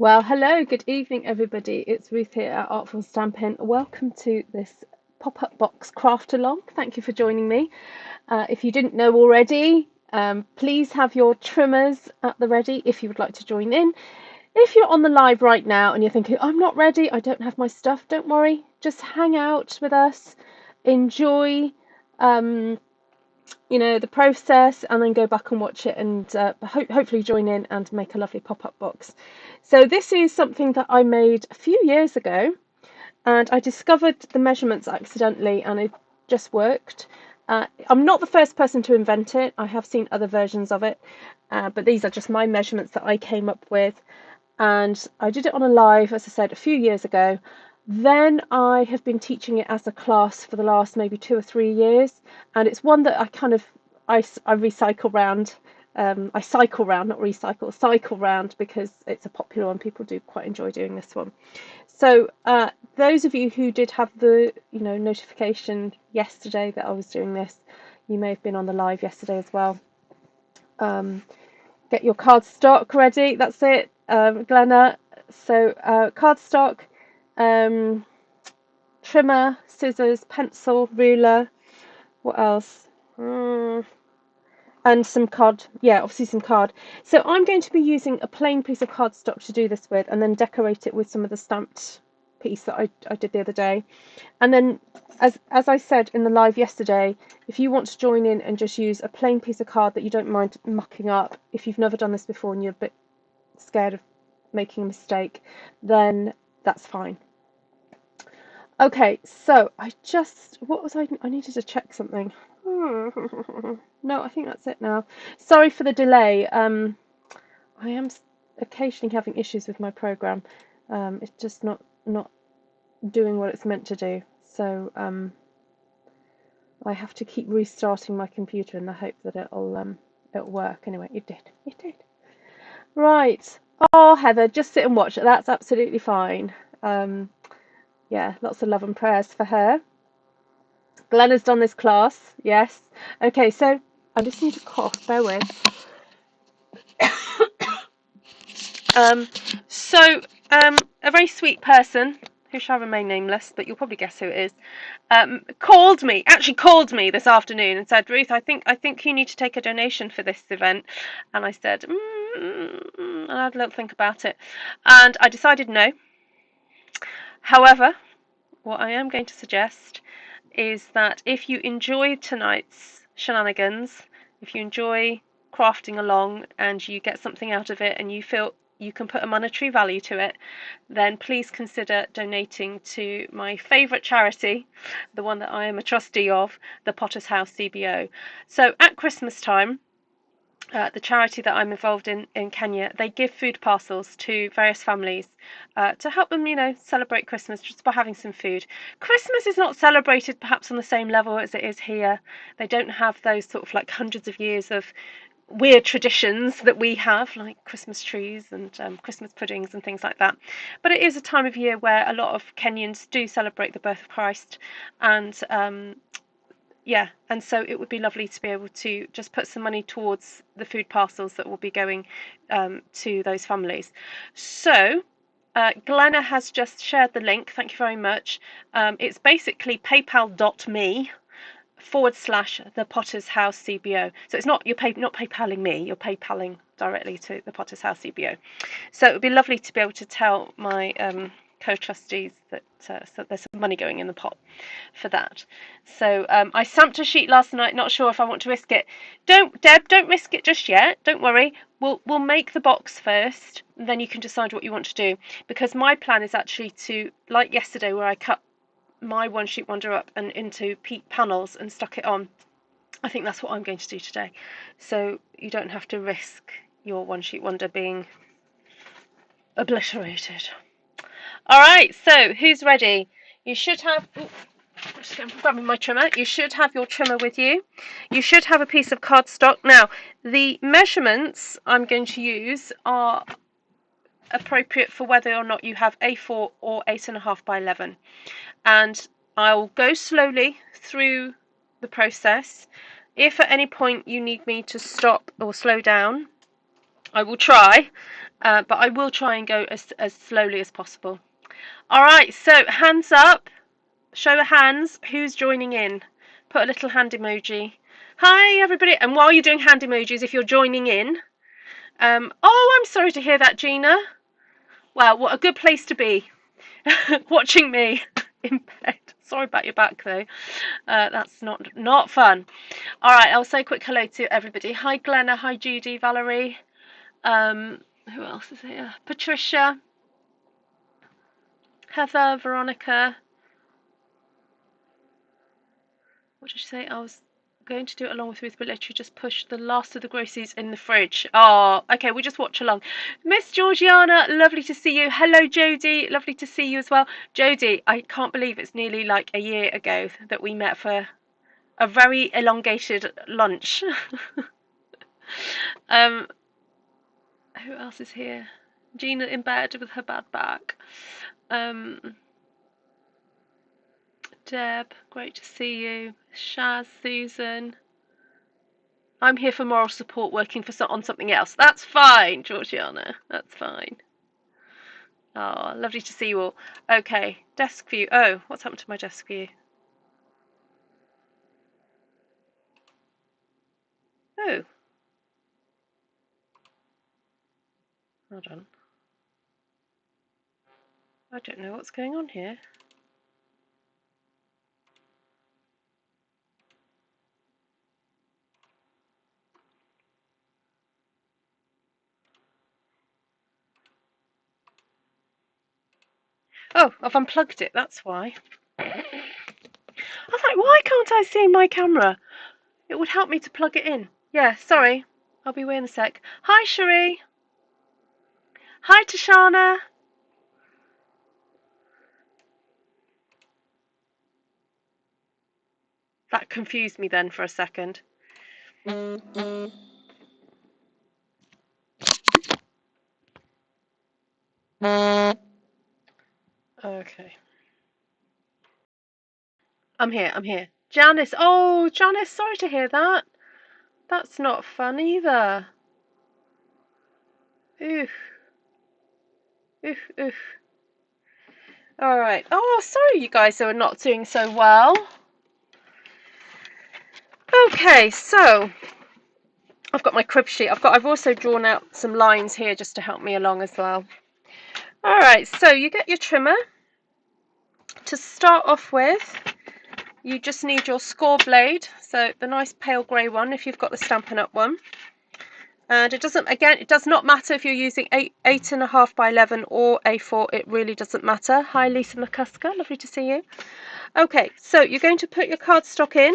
Well, hello, good evening, everybody. It's Ruth here at Artful Stampin. Welcome to this pop-up box craft along. Thank you for joining me. If you didn't know already, please have your trimmers at the ready if you would like to join in. If you're on the live right now and you're thinking, I'm not ready, I don't have my stuff, don't worry. Just hang out with us, enjoy the process, and then go back and watch it and hopefully join in and make a lovely pop-up box. So this is something that I made a few years ago, and I discovered the measurements accidentally and it just worked. I'm not the first person to invent it. I have seen other versions of it, but these are just my measurements that I came up with, and I did it on a live, as I said, a few years ago. Then I have been teaching it as a class for the last maybe 2 or 3 years, and it's one that I recycle round. I cycle round, not recycle, cycle round, because it's a popular one. People do quite enjoy doing this one. So those of you who did have the notification yesterday that I was doing this, you may have been on the live yesterday as well. Get your cardstock ready. That's it, Glenna. So cardstock, trimmer, scissors, pencil, ruler. What else? And some card. Yeah, obviously some card. So I'm going to be using a plain piece of cardstock to do this with, and then decorate it with some of the stamped piece that I did the other day. And then, as I said in the live yesterday, if you want to join in and just use a plain piece of card that you don't mind mucking up, if you've never done this before and you're a bit scared of making a mistake, then that's fine. Okay, so I needed to check something. No, I think that's it now. Sorry for the delay. I am occasionally having issues with my program. It's just not doing what it's meant to do. So I have to keep restarting my computer in the hope that it'll work. Anyway, it did. It did. Right. Oh, Heather, just sit and watch it. That's absolutely fine. Yeah, lots of love and prayers for her. Glenna's done this class. Yes. Okay, so I just need to cough. Bear with. A very sweet person, who shall remain nameless, but you'll probably guess who it is, called me this afternoon and said, Ruth, I think you need to take a donation for this event. And I said, I had a little think about it, and I decided no. However, what I am going to suggest is that if you enjoyed tonight's shenanigans, if you enjoy crafting along and you get something out of it and you feel you can put a monetary value to it, then please consider donating to my favourite charity, the one that I am a trustee of, the Potter's House CBO. So at Christmas time, the charity that I'm involved in Kenya, they give food parcels to various families to help them, celebrate Christmas just by having some food. Christmas is not celebrated perhaps on the same level as it is here. They don't have those sort of like hundreds of years of weird traditions that we have, like Christmas trees and Christmas puddings and things like that. But it is a time of year where a lot of Kenyans do celebrate the birth of Christ, and yeah, and so it would be lovely to be able to just put some money towards the food parcels that will be going to those families. So Glenna has just shared the link. Thank you very much. It's basically paypal.me / the Potter's House CBO. So it's not not PayPaling me, you're PayPaling directly to the Potter's House CBO. So it would be lovely to be able to tell my co-trustees that so there's some money going in the pot for that. So I stamped a sheet last night, not sure if I want to risk it. Don't risk it just yet, don't worry. We'll make the box first, and then you can decide what you want to do, because my plan is actually to, like yesterday where I cut my one sheet wonder up and into panels and stuck it on. I think that's what I'm going to do today, so you don't have to risk your one sheet wonder being obliterated. All right, so who's ready? You should have, just grabbing my trimmer. You should have your trimmer with you. You should have a piece of cardstock. Now, the measurements I'm going to use are appropriate for whether or not you have A4 or 8.5 by 11. And I'll go slowly through the process. If at any point you need me to stop or slow down, I will try. but I will try and go as slowly as possible. All right, so hands up, show of hands, who's joining in? Put a little hand emoji. Hi everybody, and while you're doing hand emojis, if you're joining in, oh, I'm sorry to hear that, Gina. Well, what a good place to be, watching me in bed. Sorry about your back though. That's not fun. All right, I'll say a quick hello to everybody. Hi Glenna, hi Judy, Valerie. Who else is here? Patricia, Heather, Veronica. What did she say? I was going to do it along with Ruth, but literally just pushed the last of the groceries in the fridge. Oh, okay, we'll just watch along. Miss Georgiana, lovely to see you. Hello, Jodie, lovely to see you as well. Jodie, I can't believe it's nearly like a year ago that we met for a very elongated lunch. Who else is here? Gina in bed with her bad back. Deb, great to see you. Shaz, Susan. I'm here for moral support, working on something else. That's fine, Georgiana. That's fine. Oh, lovely to see you all. Okay, desk view. Oh, what's happened to my desk view? Oh. Hold on. I don't know what's going on here. Oh, I've unplugged it, that's why. I was like, why can't I see my camera? It would help me to plug it in. Yeah, sorry. I'll be away in a sec. Hi, Cherie. Hi, Tashana. That confused me then for a second. Okay. I'm here. Janice. Oh, Janice, sorry to hear that. That's not fun either. Oof. Oof, oof. All right. Oh, sorry you guys are not doing so well. Okay, so I've got my crib sheet. I've also drawn out some lines here just to help me along as well. All right, so you get your trimmer. To start off with, you just need your score blade, so the nice pale grey one if you've got the Stampin' Up one. And it does not matter if you're using 8.5 by 11 or A4, it really doesn't matter. Hi Lisa McCusker, lovely to see you. Okay, so you're going to put your cardstock in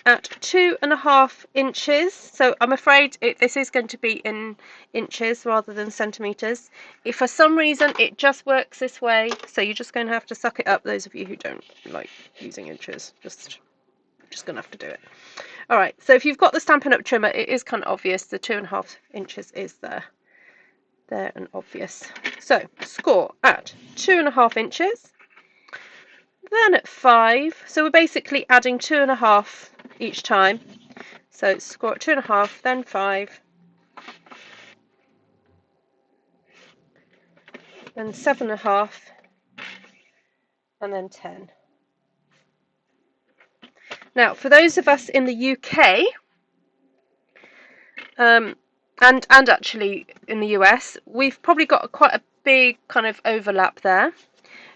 at 2.5 inches. So I'm afraid this is going to be in inches rather than centimetres. If for some reason it just works this way, so you're just going to have to suck it up, those of you who don't like using inches, just going to have to do it. All right, so if you've got the Stampin' Up trimmer, it is kind of obvious. The 2.5 inches is there and obvious. So score at 2.5 inches. Then at 5, so we're basically adding 2.5 each time. So score at 2.5, then 5, then 7.5, and then 10. Now, for those of us in the UK, and actually in the US, we've probably got quite a big kind of overlap there.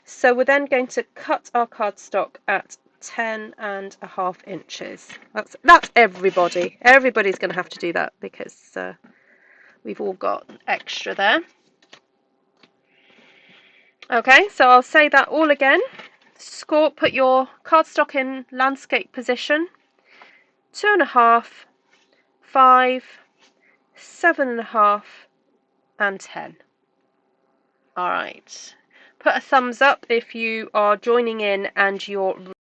So we're then going to cut our cardstock at 10.5 inches. That's everybody. Everybody's going to have to do that because we've all got extra there. Okay, so I'll say that all again. Score, put your cardstock in landscape position. 2.5, 5, 7.5, and 10. All right. Put a thumbs up if you are joining in and you've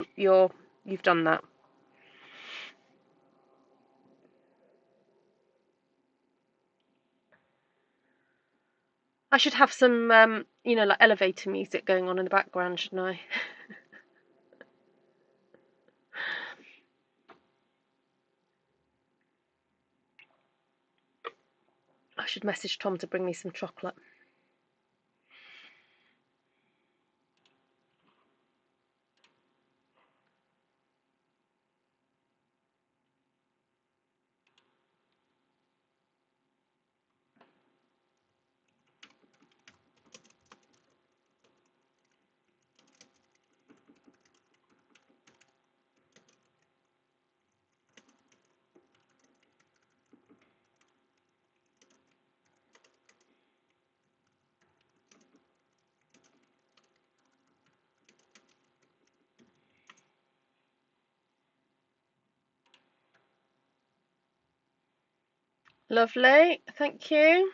done that. I should have some, like elevator music going on in the background, shouldn't I? I should message Tom to bring me some chocolate. Lovely, thank you.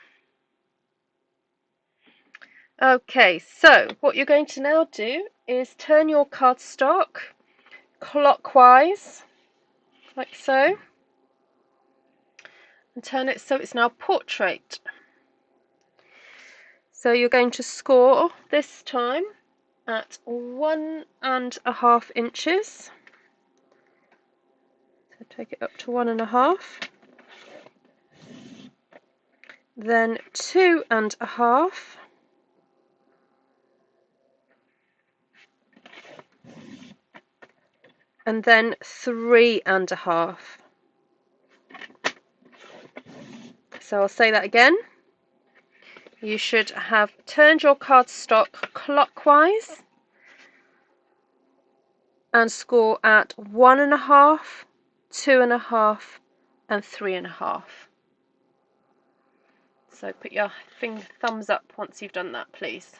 Okay, so what you're going to now do is turn your cardstock clockwise, like so, and turn it so it's now portrait. So you're going to score this time at 1.5 inches. So take it up to 1.5. Then 2.5. And then 3.5. So I'll say that again. You should have turned your cardstock clockwise and score at 1.5, 2.5, and 3.5. So put your thumbs up once you've done that, please.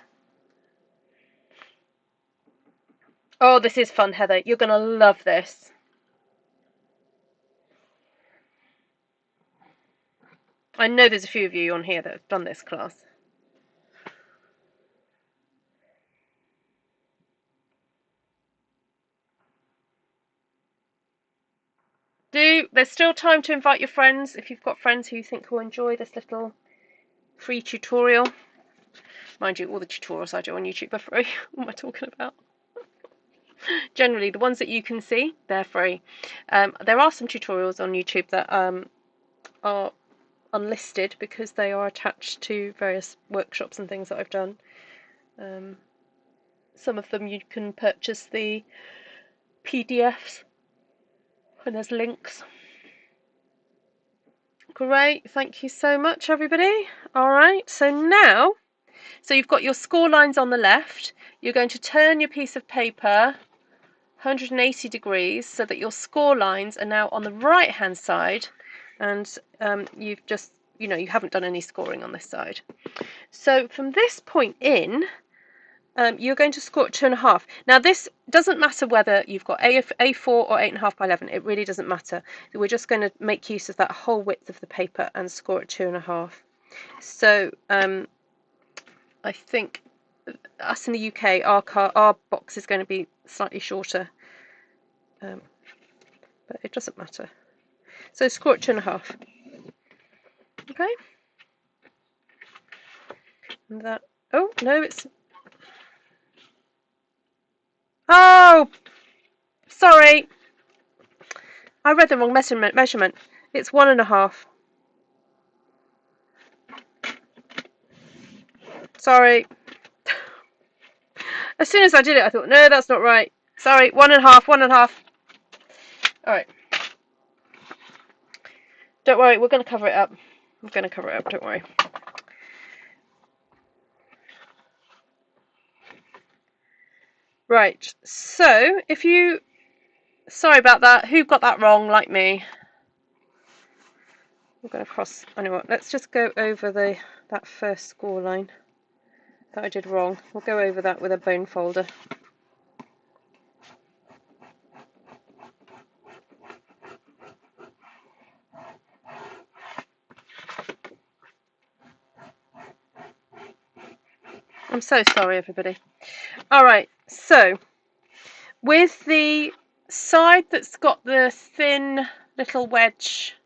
Oh, this is fun, Heather. You're going to love this. I know there's a few of you on here that have done this class. There's still time to invite your friends if you've got friends who you think will enjoy this little free tutorial. Mind you, all the tutorials I do on YouTube are free. What am I talking about? Generally, the ones that you can see, they're free. There are some tutorials on YouTube that are unlisted because they are attached to various workshops and things that I've done. Some of them you can purchase the PDFs and there's links. Great, thank you so much, everybody. All right, so now, you've got your score lines on the left. You're going to turn your piece of paper 180 degrees so that your score lines are now on the right hand side, and you've just, you haven't done any scoring on this side. So from this point in, you're going to score at 2.5. Now this doesn't matter whether you've got A4 or 8.5 by 11, it really doesn't matter. We're just going to make use of that whole width of the paper and score at 2.5. So I think us in the UK, our box is going to be slightly shorter, but it doesn't matter. So score at 2.5. Okay. And that. Oh no, it's. Oh, sorry. I read the wrong measurement. It's 1.5. Sorry. As soon as I did it, I thought, no, that's not right. Sorry, 1.5, 1.5. All right. Don't worry, we're going to cover it up. I'm going to cover it up, don't worry. Right, so if you... Sorry about that. Who got that wrong, like me? We're going to cross... Anyway, let's just go over that first score line that I did wrong. We'll go over that with a bone folder. I'm so sorry, everybody. All right, so with the side that's got the thin little wedge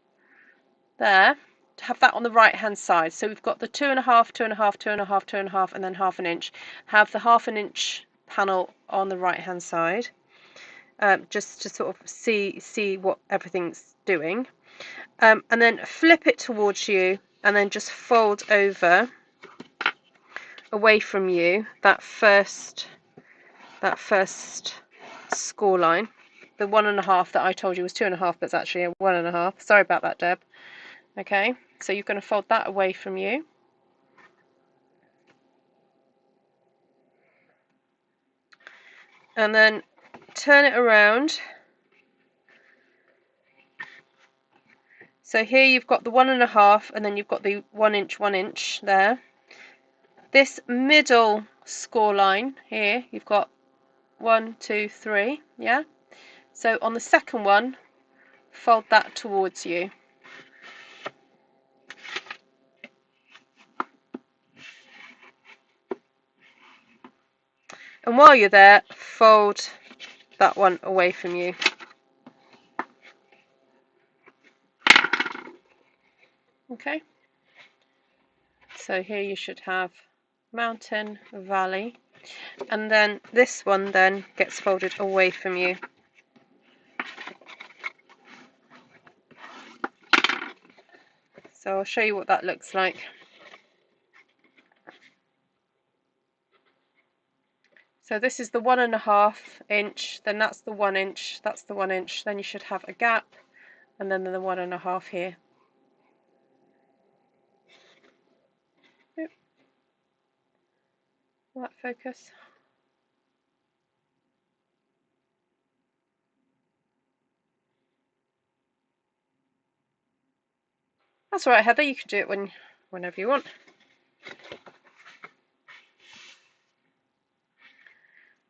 there, to have that on the right hand side. So we've got the 2.5, 2.5, 2.5, 2.5, and then 1/2 inch. Have the 1/2 inch panel on the right hand side, just to sort of see what everything's doing, and then flip it towards you, and then just fold over away from you that first score line. The 1.5 that I told you was 2.5, but it's actually a 1.5. Sorry about that, Deb. Okay, so you're going to fold that away from you. And then turn it around. So here you've got the 1.5, and then you've got the 1 inch there. This middle score line here, you've got 1, 2, 3, yeah? So on the second one, fold that towards you. And while you're there, fold that one away from you. Okay, so here you should have mountain, valley, and then this one then gets folded away from you. So I'll show you what that looks like. So this is the 1.5 inch, then that's the 1 inch, that's the 1 inch, then you should have a gap, and then the 1.5 here. Yep. Will that focus? That's all right, Heather, you can do it whenever you want.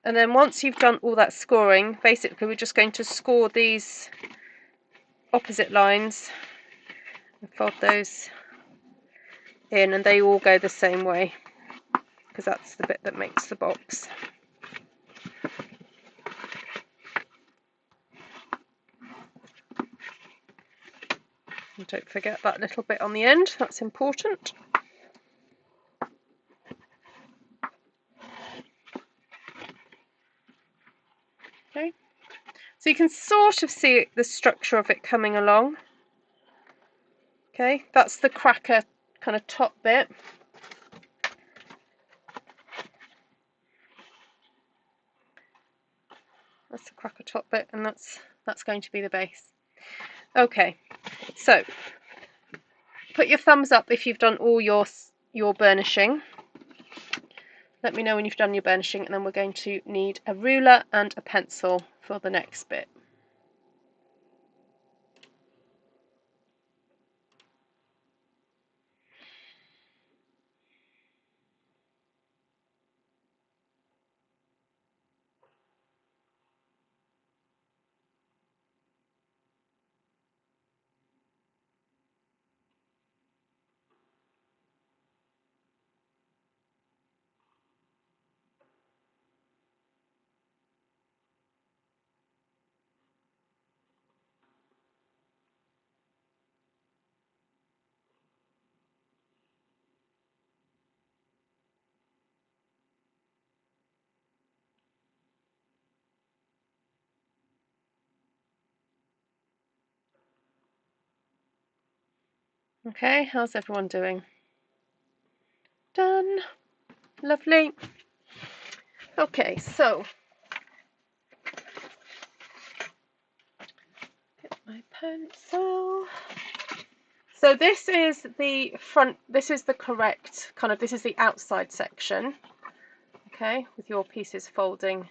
And then once you've done all that scoring, basically we're just going to score these opposite lines and fold those in, and they all go the same way because that's the bit that makes the box. And don't forget that little bit on the end, that's important. Okay, so you can sort of see the structure of it coming along. Okay, that's the cracker kind of top bit. That's the cracker top bit, and that's going to be the base. Okay, so put your thumbs up if you've done all your burnishing. Let me know when you've done your burnishing, and then we're going to need a ruler and a pencil for the next bit. Okay, how's everyone doing? Done. Lovely. Okay, so get my pencil. So this is the front, this is the correct kind of, this is the outside section. Okay, with your pieces folding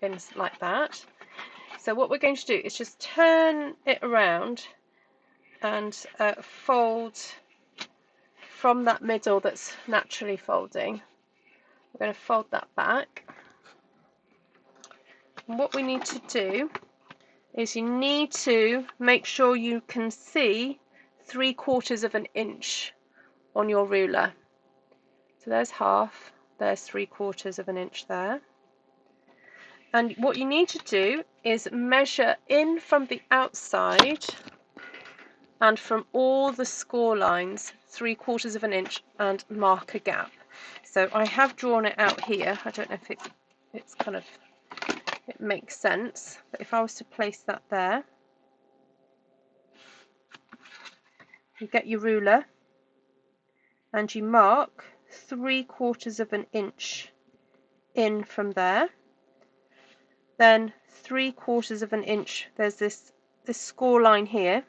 in like that. So what we're going to do is just turn it around and fold from that middle that's naturally folding. We're going to fold that back. And what we need to do is you need to make sure you can see 3/4 of an inch on your ruler. So there's half, there's 3/4 of an inch there. And what you need to do is measure in from the outside and from all the score lines 3/4 of an inch and mark a gap. So I have drawn it out here. I don't know if it's kind of, it makes sense, but if I was to place that there, you get your ruler and you mark 3/4 of an inch in from there. Then 3/4 of an inch, there's this score line here.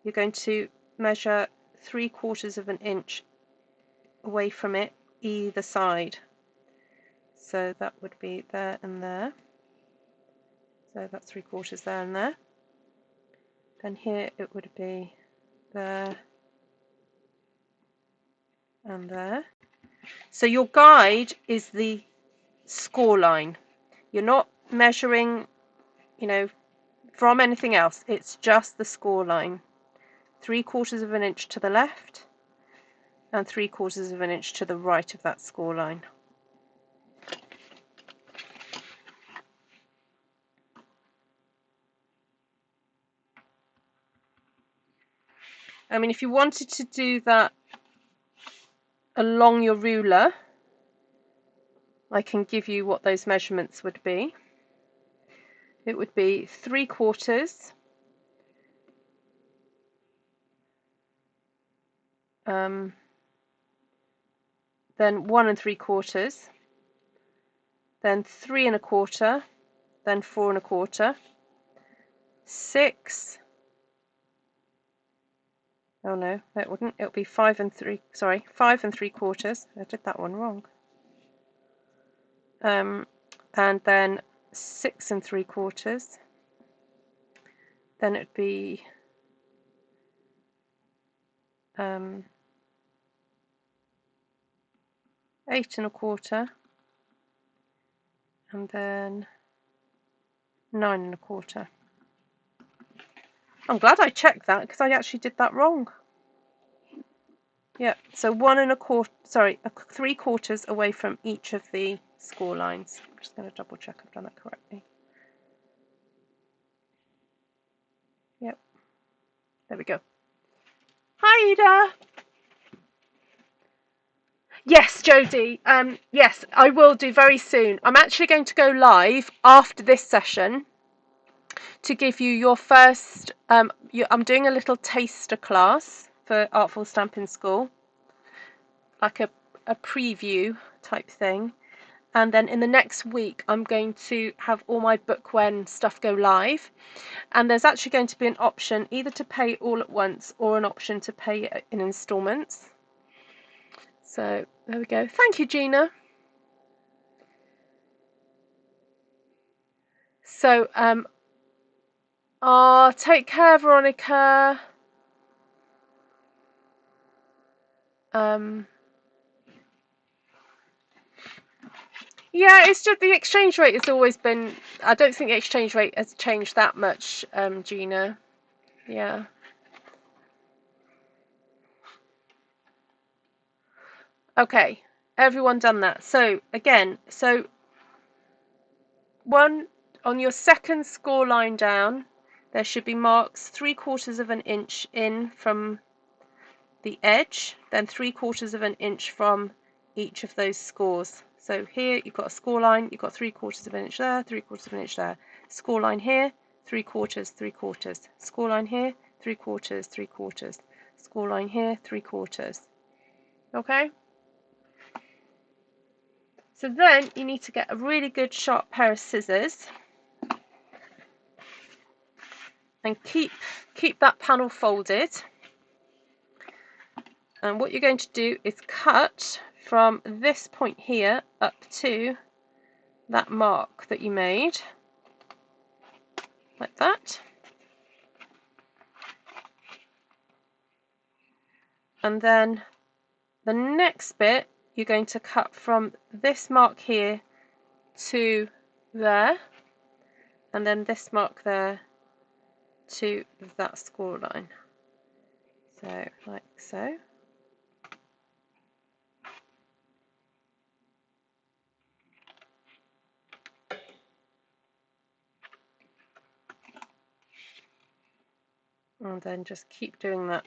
You're going to measure 3/4 of an inch away from it either side. So that would be there and there. So that's 3/4 there and there. Then here it would be there and there. So your guide is the score line. You're not measuring, you know, from anything else. It's just the score line. 3/4 of an inch to the left and 3/4 of an inch to the right of that score line. I mean, if you wanted to do that along your ruler, I can give you what those measurements would be. It would be 3/4, then 1 3/4, then 3 1/4, then 4 1/4, 6. Oh no, it wouldn't. It would be 5 3. Sorry, 5 3/4. I did that one wrong. And then 6 3/4. Then it'd be 8 1/4, and then 9 1/4. I'm glad I checked that because I actually did that wrong. Yeah, so 1 1/4, sorry, 3/4 away from each of the score lines. I'm just going to double check I've done that correctly. Yep, there we go. Hi, Ida. Yes, Jodie. Yes, I will do very soon. I'm actually going to go live after this session to give you your first. I'm doing a little taster class for Artful Stampin School, like a preview type thing. And then in the next week, I'm going to have all my book when stuff go live. And there's actually going to be an option either to pay all at once or an option to pay in installments. So there we go. Thank you, Gina. So take care, Veronica. Yeah, it's just the exchange rate has always been. I don't think the exchange rate has changed that much, Gina. Yeah. Okay, everyone done that. So again, so one on your second score line down, there should be marks 3/4 of an inch in from the edge, then 3/4 of an inch from each of those scores. So here you've got a score line, you've got 3/4 of an inch there, 3/4 of an inch there. Score line here, 3/4, 3/4. Score line here, 3/4, 3/4. Score line here, 3/4. Okay? So then you need to get a really good sharp pair of scissors and keep that panel folded. And what you're going to do is cut from this point here up to that mark that you made, like that. And then the next bit you're going to cut from this mark here to there, and then this mark there to that score line. So like so. And then just keep doing that.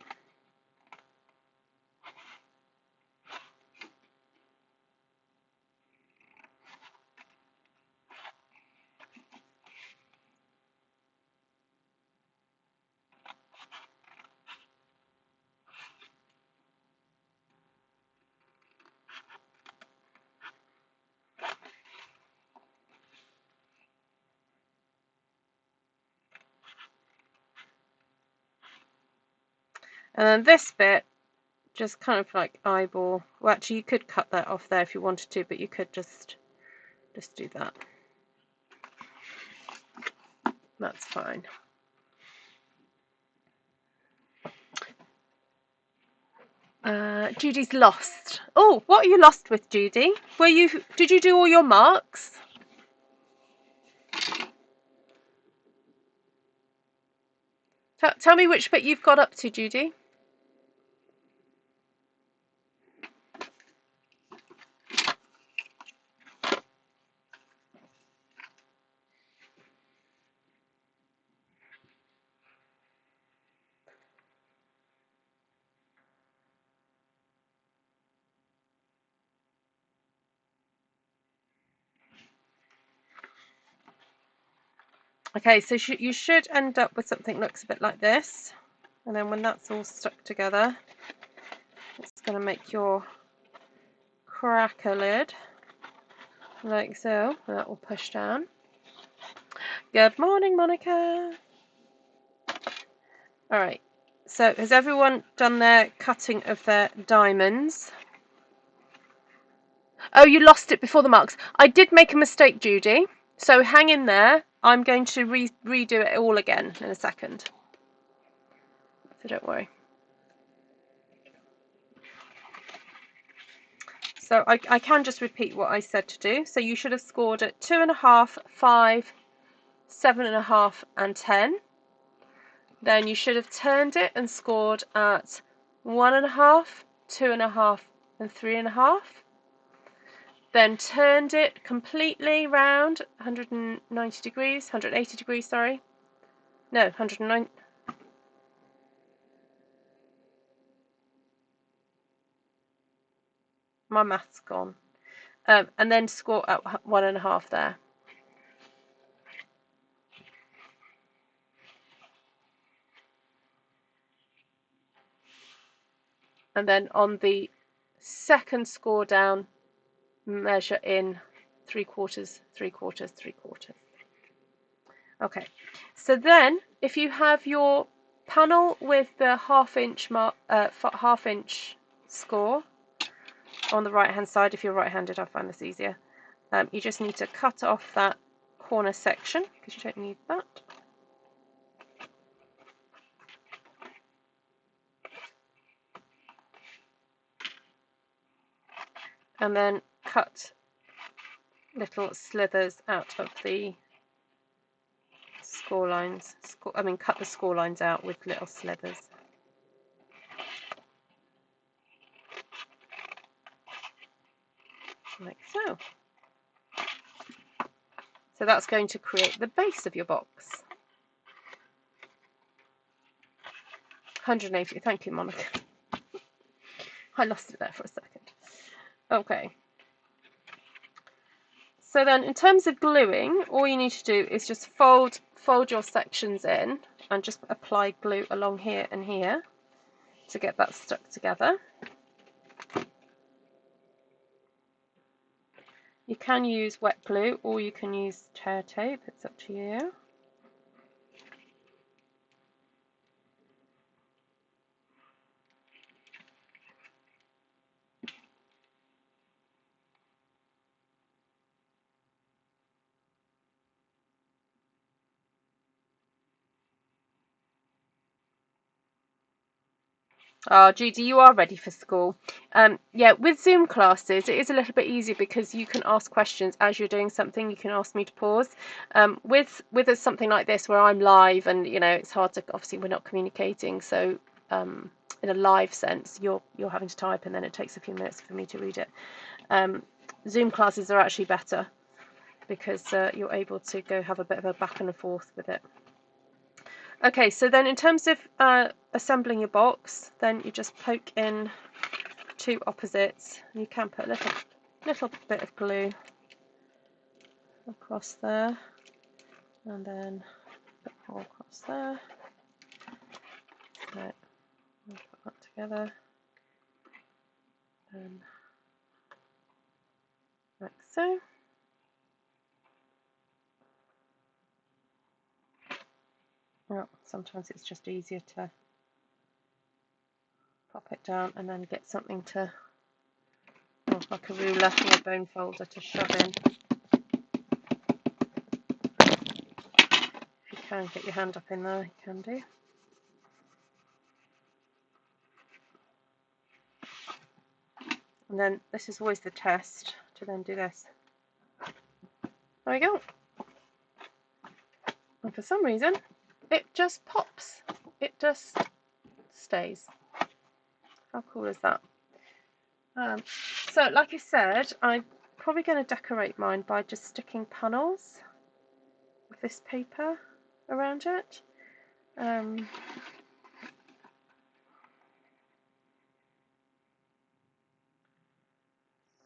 And then this bit, just kind of like eyeball. Well, actually, you could cut that off there if you wanted to, but you could just do that. That's fine. Judy's lost. Oh, what are you lost with, Judy? Did you do all your marks? Tell me which bit you've got up to, Judy. Okay, so you should end up with something that looks a bit like this, and then when that's all stuck together, it's going to make your cracker lid like so. And that will push down. Good morning, Monica. All right, so has everyone done their cutting of their diamonds? Oh, you lost it before the marks. I did make a mistake, Judy, so hang in there. I'm going to redo it all again in a second, so don't worry. So I can just repeat what I said to do. So you should have scored at 2.5, 5, 7.5 and 10. Then you should have turned it and scored at 1.5, 2.5 and 3.5. Then turned it completely round 190 degrees, 180 degrees, sorry. No, 109. My math's gone. And then score at 1.5 there. And then on the second score down, measure in 3/4, 3/4, 3/4. Okay, so then if you have your panel with the half-inch score on the right-hand side, if you're right-handed, I find this easier. You just need to cut off that corner section because you don't need that. And then cut little slithers out of the score lines. Cut the score lines out with little slithers. Like so. So that's going to create the base of your box. 180. Thank you, Monica. I lost it there for a second. Okay. So then in terms of gluing, all you need to do is just fold your sections in and just apply glue along here and here to get that stuck together. You can use wet glue or you can use tear tape, it's up to you. Oh, Judy, you are ready for school. Yeah, with Zoom classes, it is a little bit easier because you can ask questions as you're doing something. You can ask me to pause. With something like this where I'm live and it's hard to, obviously we're not communicating, so in a live sense, you're having to type and then it takes a few minutes for me to read it. Zoom classes are actually better because you're able to go have a bit of a back and forth with it. Okay, so then in terms of assembling your box, then you just poke in 2 opposites. You can put a little bit of glue across there, and then put more across there. Right, I'll put that together, and like so. Well, sometimes it's just easier to pop it down and then get something to, like a ruler or a bone folder to shove in. If you can get your hand up in there, you can do. And then this is always the test to then do this. There we go. And for some reason, it just pops. It just stays. How cool is that? So, like I said, I'm probably going to decorate mine by just sticking panels with this paper around it.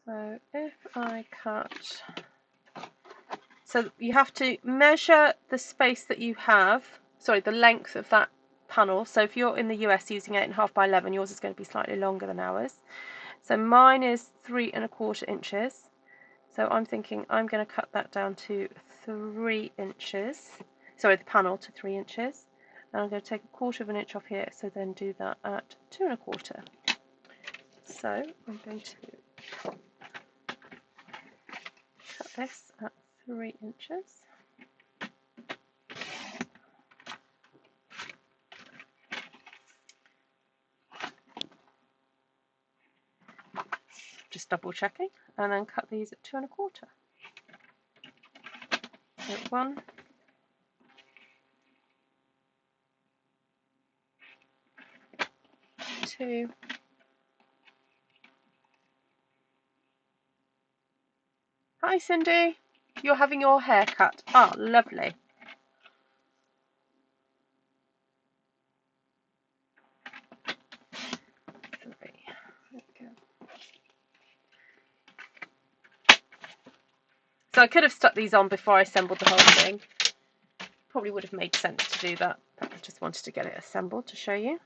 So if I cut So you have to measure the space that you have, sorry, the length of that panel. So if you're in the US using 8.5 by 11, yours is going to be slightly longer than ours. So mine is 3¼ inches. So I'm thinking I'm going to cut that down to 3 inches. Sorry, the panel to 3 inches. And I'm going to take 1/4 inch off here, so then do that at 2¼ inches. So I'm going to cut this at 3 inches. Just double checking, and then cut these at 2¼ inches. So 1, 2, hi Cindy, you're having your hair cut. Ah, lovely. So I could have stuck these on before I assembled the whole thing. Probably would have made sense to do that, but I just wanted to get it assembled to show you.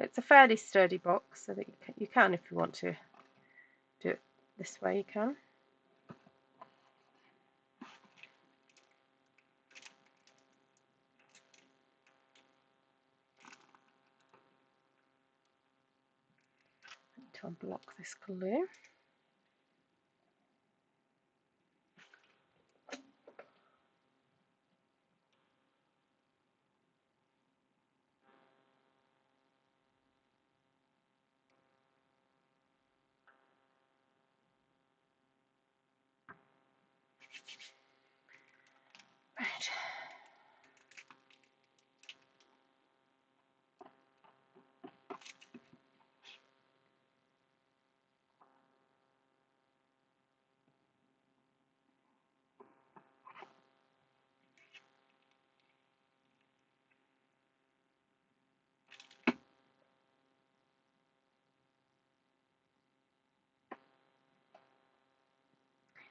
It's a fairly sturdy box, so that you can, if you want to do it this way, you can. To unblock this glue. Right.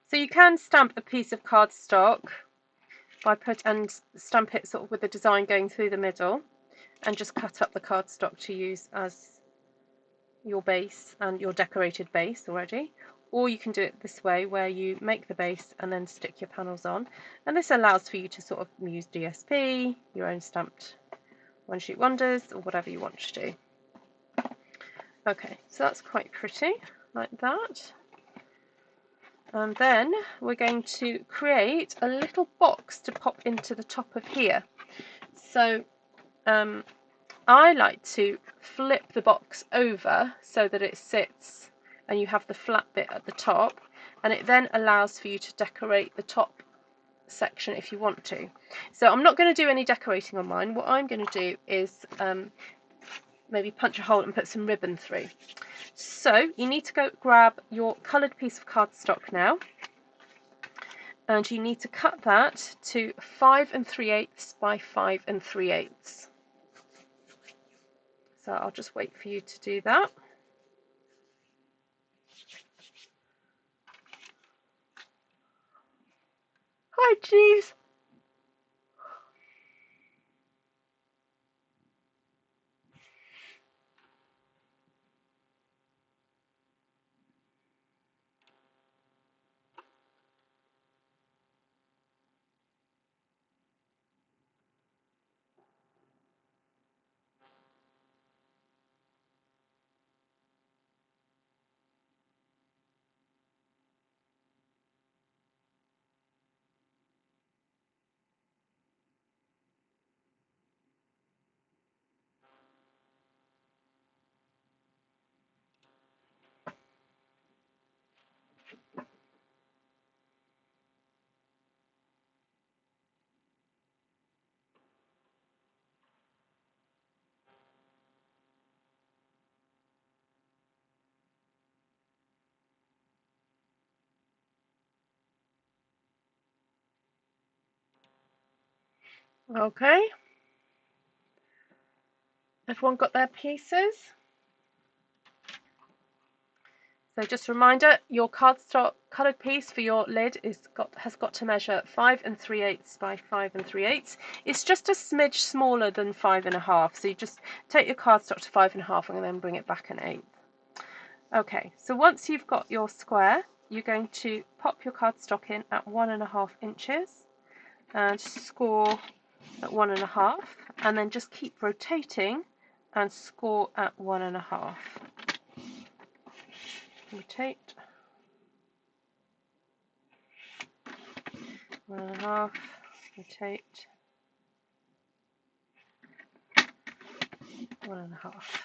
So you can stamp a piece of cardstock and stamp it sort of with the design going through the middle, and just cut up the cardstock to use as your base and your decorated base already. Or you can do it this way, where you make the base and then stick your panels on, and this allows for you to sort of use DSP, your own stamped one sheet wonders, or whatever you want to do. Okay, so that's quite pretty, like that. And then we're going to create a little box to pop into the top of here. So I like to flip the box over so that it sits and you have the flat bit at the top, and it then allows for you to decorate the top section if you want to. So I'm not going to do any decorating on mine. What I'm going to do is maybe punch a hole and put some ribbon through. So you need to go grab your coloured piece of cardstock now, and you need to cut that to 5 3/8 by 5 3/8. So I'll just wait for you to do that. Hi, Jeeves. Okay. Everyone got their pieces? So just a reminder, your cardstock coloured piece for your lid has got to measure 5 3/8 by 5 3/8. It's just a smidge smaller than 5 1/2. So you just take your cardstock to 5 1/2 and then bring it back an eighth. Okay, so once you've got your square, you're going to pop your cardstock in at 1 1/2 inches and score at 1 1/2, and then just keep rotating and score at 1 1/2. Rotate, 1 1/2, rotate, 1 1/2.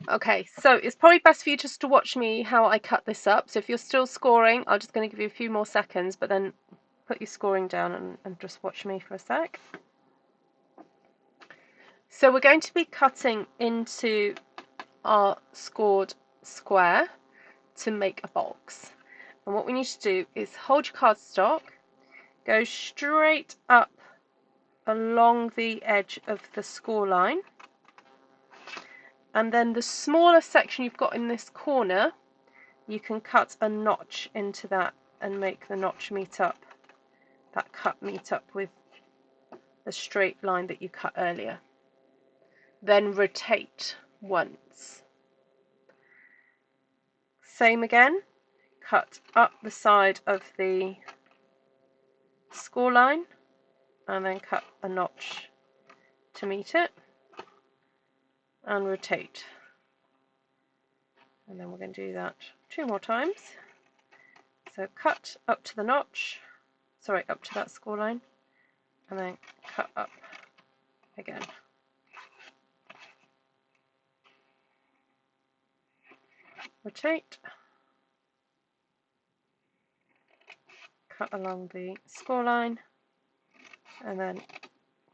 Okay, so it's probably best for you just to watch me how I cut this up. So if you're still scoring, I'm just going to give you a few more seconds, but then put your scoring down and just watch me for a sec. So we're going to be cutting into our scored square to make a box. And what we need to do is hold your cardstock, go straight up along the edge of the score line, and then the smaller section you've got in this corner, you can cut a notch into that and make the notch meet up, that cut meet up with the straight line that you cut earlier. Then rotate once. Same again, cut up the side of the score line and then cut a notch to meet it and rotate. And then we're going to do that 2 more times. So cut up to the notch, sorry, up to that score line, and then cut up again. Rotate, cut along the score line, and then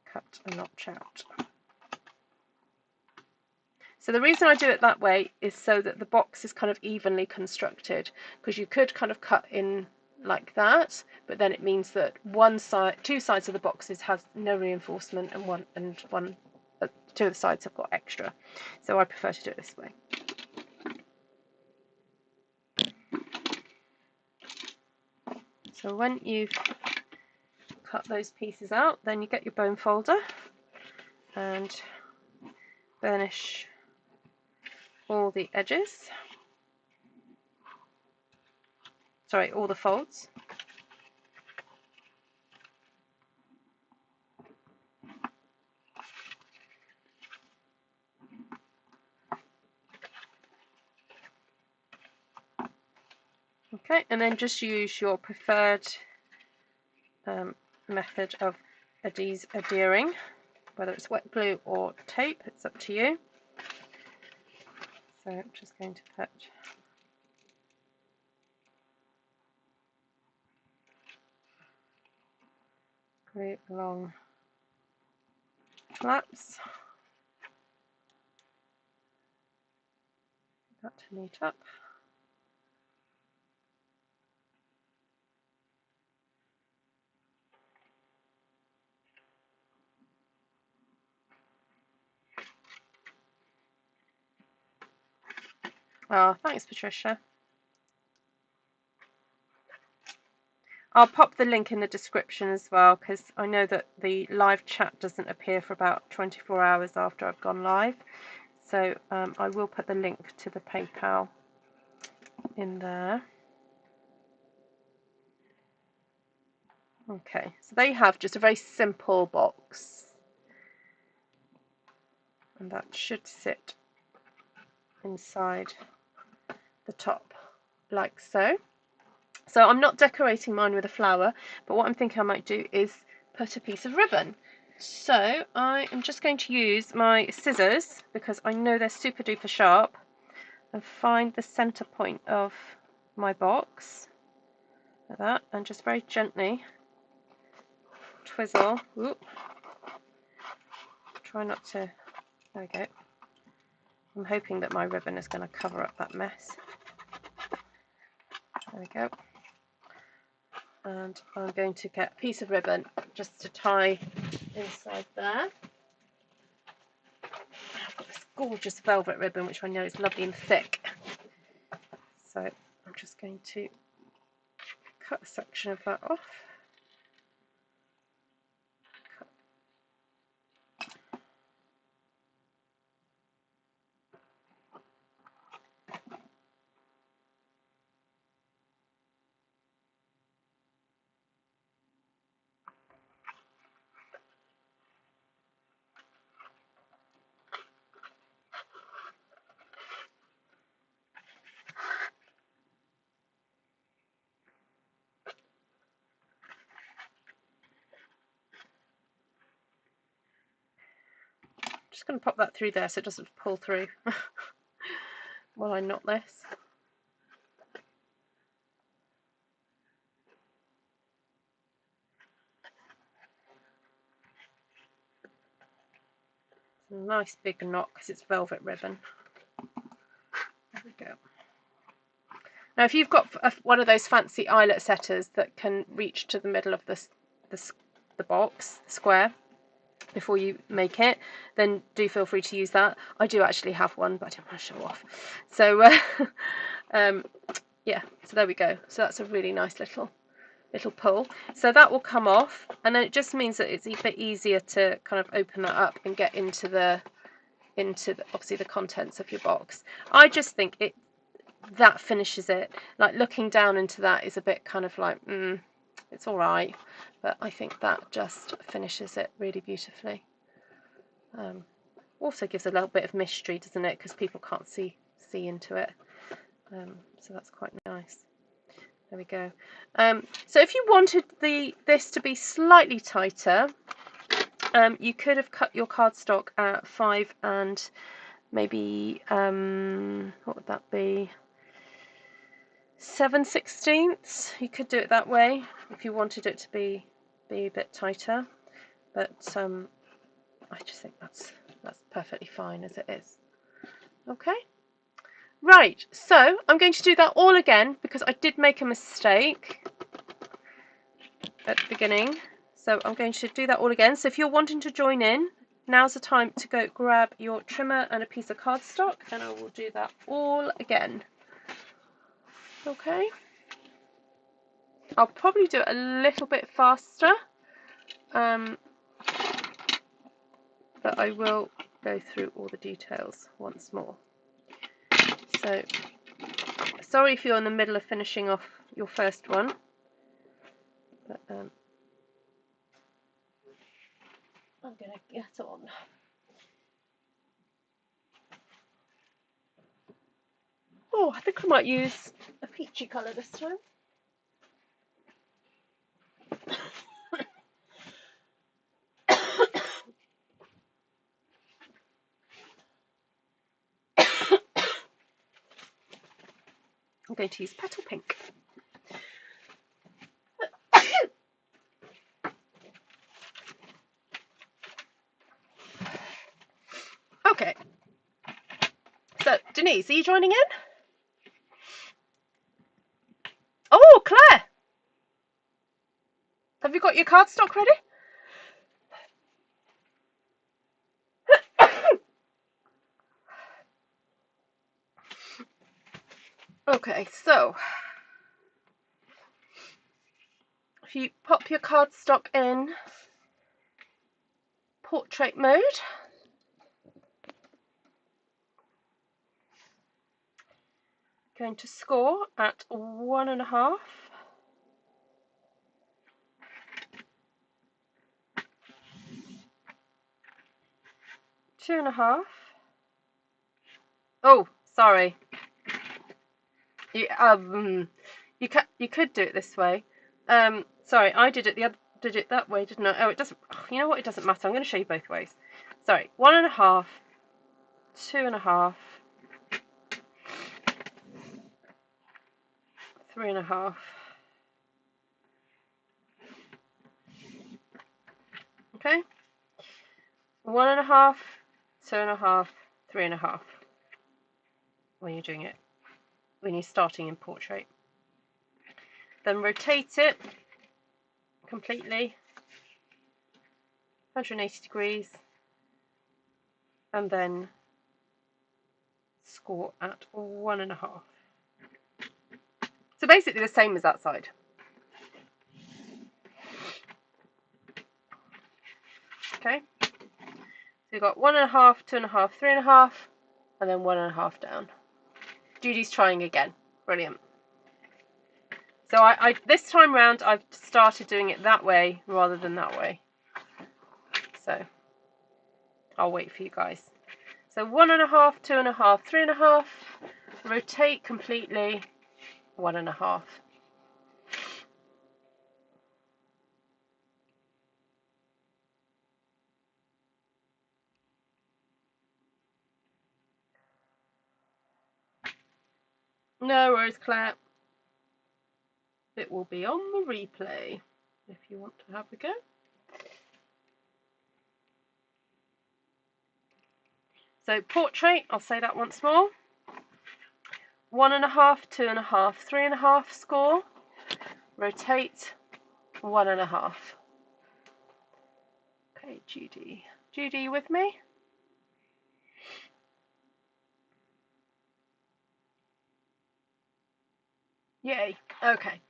cut a notch out. So the reason I do it that way is so that the box is kind of evenly constructed, because you could kind of cut in like that, but then it means that two sides of the boxes has no reinforcement, and two of the sides have got extra. So I prefer to do it this way. So when you've cut those pieces out, then you get your bone folder and burnish all the edges, sorry, all the folds. Okay, and then just use your preferred method of adhering, whether it's wet glue or tape, it's up to you. So I'm just going to put glue along flaps, that to meet up. Oh, thanks, Patricia. I'll pop the link in the description as well, because I know that the live chat doesn't appear for about 24 hours after I've gone live. So I will put the link to the PayPal in there. Okay, so they have just a very simple box, and that should sit inside the top like so. So I'm not decorating mine with a flower, but what I'm thinking I might do is put a piece of ribbon. So I am just going to use my scissors, because I know they're super duper sharp, and find the center point of my box like that, and just very gently twizzle. Whoop. Try not to, there we go. I'm hoping that my ribbon is going to cover up that mess. There we go. and I'm going to get a piece of ribbon just to tie inside there. I've got this gorgeous velvet ribbon which I know is lovely and thick, so I'm just going to cut a section of that off. Just going to pop that through there so it doesn't pull through while I knot this. It's a nice big knot because it's velvet ribbon. There we go. Now if you've got one of those fancy eyelet setters that can reach to the middle of the box, the square, before you make it, then do feel free to use that. I do actually have one, but I don't want to show off. So yeah, so there we go. So that's a really nice little pull. So that will come off, and then it just means that it's a bit easier to kind of open that up and get into the obviously the contents of your box. I just think that finishes it. Like looking down into that is a bit kind of like it's all right, but I think that just finishes it really beautifully. Also gives a little bit of mystery, doesn't it? Because people can't see into it. So that's quite nice. There we go. So if you wanted this to be slightly tighter, you could have cut your cardstock at 5 and maybe what would that be? 7/16. You could do it that way if you wanted it to be a bit tighter, but I just think that's perfectly fine as it is. Okay, right, so I'm going to do that all again because I did make a mistake at the beginning, so I'm going to do that all again. So if you're wanting to join in, now's the time to go grab your trimmer and a piece of cardstock, and I will do that all again. Okay, I'll probably do it a little bit faster, but I will go through all the details once more. So sorry if you're in the middle of finishing off your first one, but I'm going to get on. Oh, I think I might use a peachy colour this time. I'm going to use Petal Pink. Okay. So, Denise, are you joining in? Oh, Claire! Have you got your cardstock ready? Okay, so if you pop your cardstock in portrait mode, going to score at 1.5. Two and a half. Oh, sorry. You could do it this way. Sorry, I did it that way, didn't I? Oh, it doesn't. You know what? It doesn't matter. I'm going to show you both ways. Sorry, 1.5, 2.5, 3.5. Okay. 1.5, 2.5, 3.5. When you're doing it, when you're starting in portrait, then rotate it completely, 180 degrees, and then score at 1.5. So basically the same as that side. Okay, so you've got 1.5, 2.5, 3.5, and then 1.5 down. Judy's trying again. Brilliant. So I this time round I've started doing it that way rather than that way. So I'll wait for you guys. So 1.5, 2.5, 3.5, rotate completely, 1.5. No worries, Claire. It will be on the replay if you want to have a go. So portrait, I'll say that once more. 1.5, 2.5, 3.5 score. Rotate, 1.5. Okay, Judy. Judy, you with me? Yay. Okay.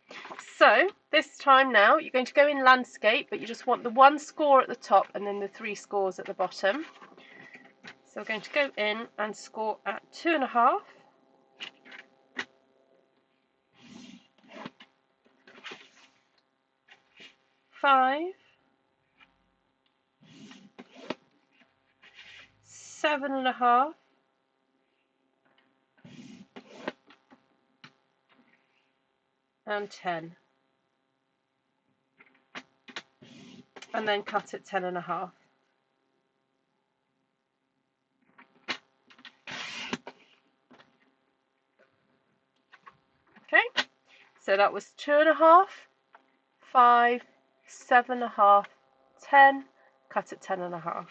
So this time now you're going to go in landscape, but you just want the 1 score at the top and then the 3 scores at the bottom. So we're going to go in and score at 2.5. 5, 7.5, and 10. And then cut at 10.5. Okay, so that was 2.5, 5, 7.5, 10, cut at 10.5.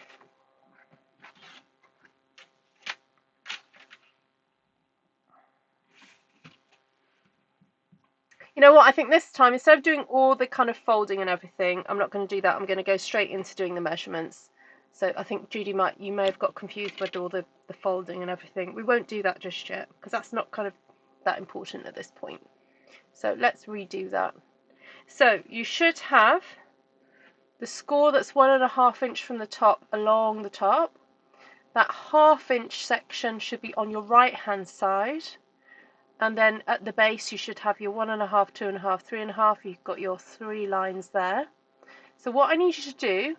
You know what, I think this time, instead of doing all the kind of folding and everything, I'm not going to do that. I'm going to go straight into doing the measurements. So I think Judy you may have got confused with all the folding and everything. We won't do that just yet, because that's not kind of that important at this point. So let's redo that. So you should have the score that's 1.5 inch from the top along the top. That 1/2 inch section should be on your right hand side. And then at the base you should have your 1.5, 2.5, 3.5. You've got your 3 lines there. So what I need you to do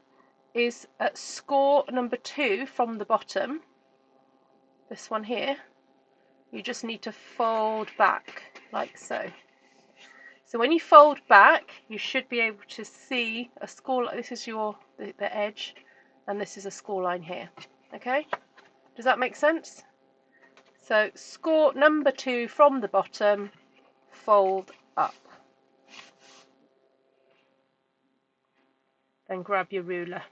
is at score number 2 from the bottom, this one here, you just need to fold back like so. So when you fold back, you should be able to see a score. This is the edge, and this is a score line here. Okay, does that make sense? So score number 2 from the bottom, fold up. Then grab your ruler.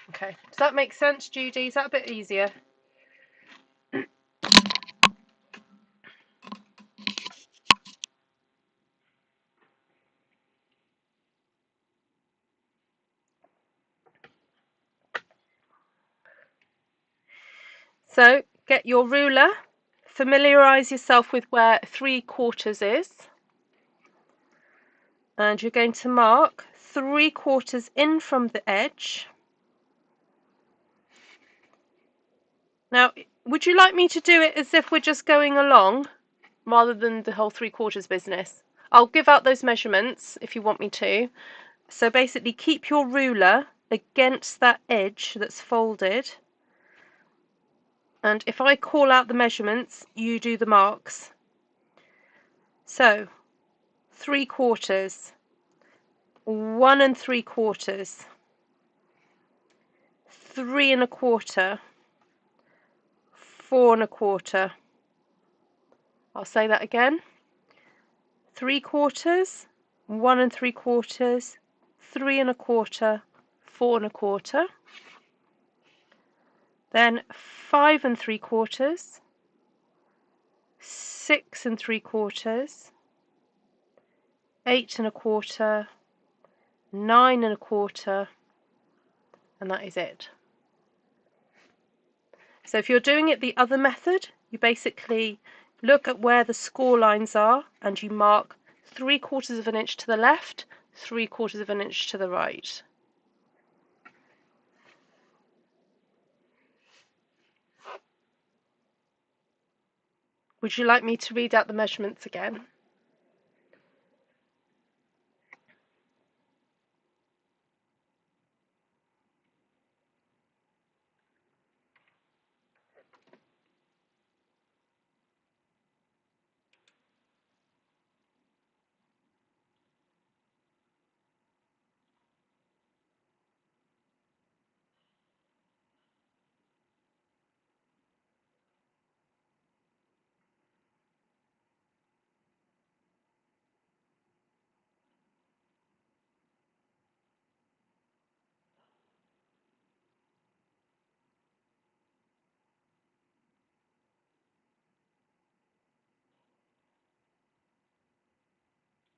Okay, does that make sense, Judy? Is that a bit easier? So get your ruler, familiarise yourself with where 3/4 is, and you're going to mark 3/4 in from the edge. Now, would you like me to do it as if we're just going along rather than the whole 3/4 business? I'll give out those measurements if you want me to. So basically keep your ruler against that edge that's folded, and if I call out the measurements, you do the marks. So 3/4, 1 3/4, 3 1/4, 4 1/4. I'll say that again. 3/4, 1 3/4, 3 1/4, 4 1/4. Then 5 3/4, 6 3/4, 8 1/4, 9 1/4, and that is it. So if you're doing it the other method, you basically look at where the score lines are and you mark 3/4 of an inch to the left, 3/4 of an inch to the right. Would you like me to read out the measurements again?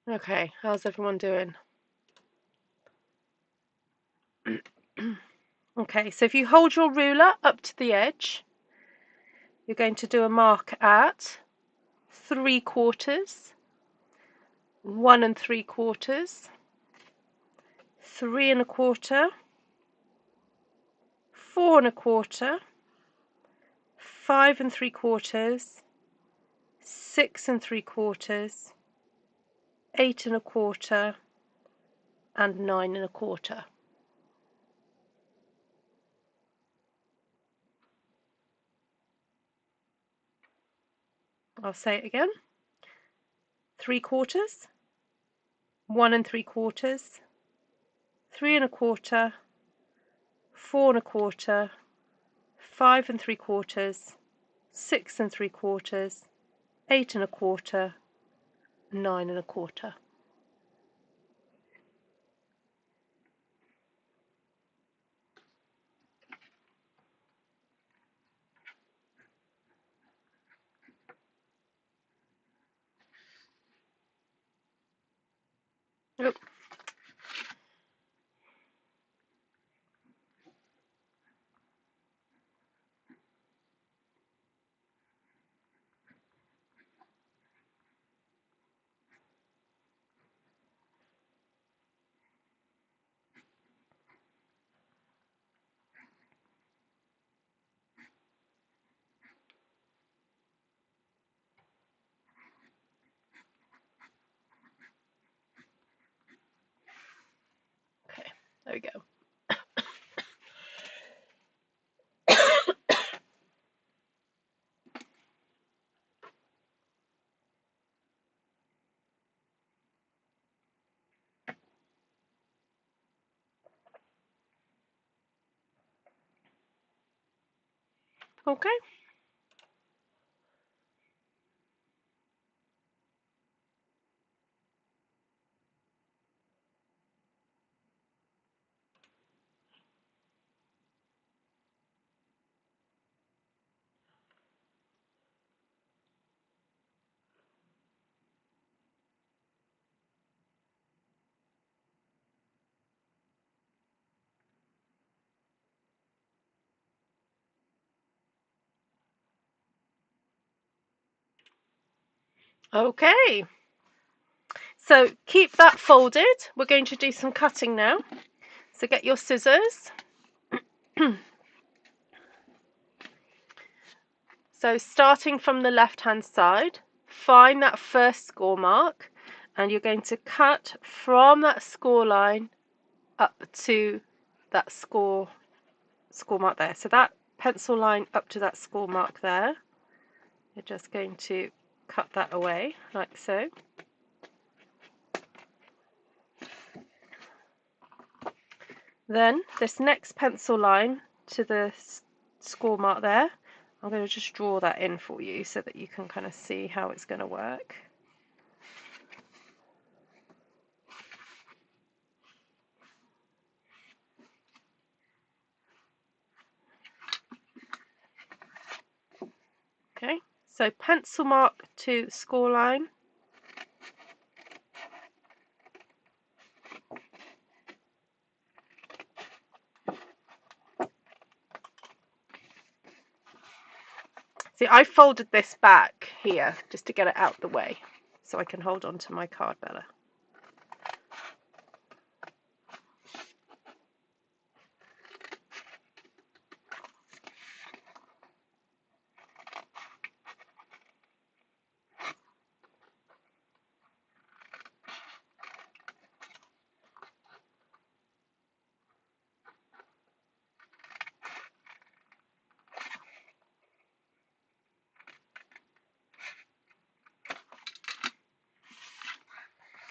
Okay, how's everyone doing? Okay, so if you hold your ruler up to the edge, you're going to do a mark at 3/4, 1 3/4, 3 1/4, 4 1/4, 5 3/4, 6 3/4, 8 1/4, and 9 1/4. I'll say it again. 3/4, 1 3/4, 3 1/4, 4 1/4, 5 3/4, 6 3/4, 8 1/4, 9 1/4. Oh, okay, there we go. Okay. Okay. So keep that folded. We're going to do some cutting now. So get your scissors. So starting from the left hand side, find that first score mark and you're going to cut from that score line up to that score mark there. So that pencil line up to that score mark there, you're just going to cut that away like so. Then this next pencil line to the score mark there, I'm going to just draw that in for you so that you can kind of see how it's going to work. Okay, so pencil mark to score line, See, I folded this back here just to get it out the way so I can hold on to my card better.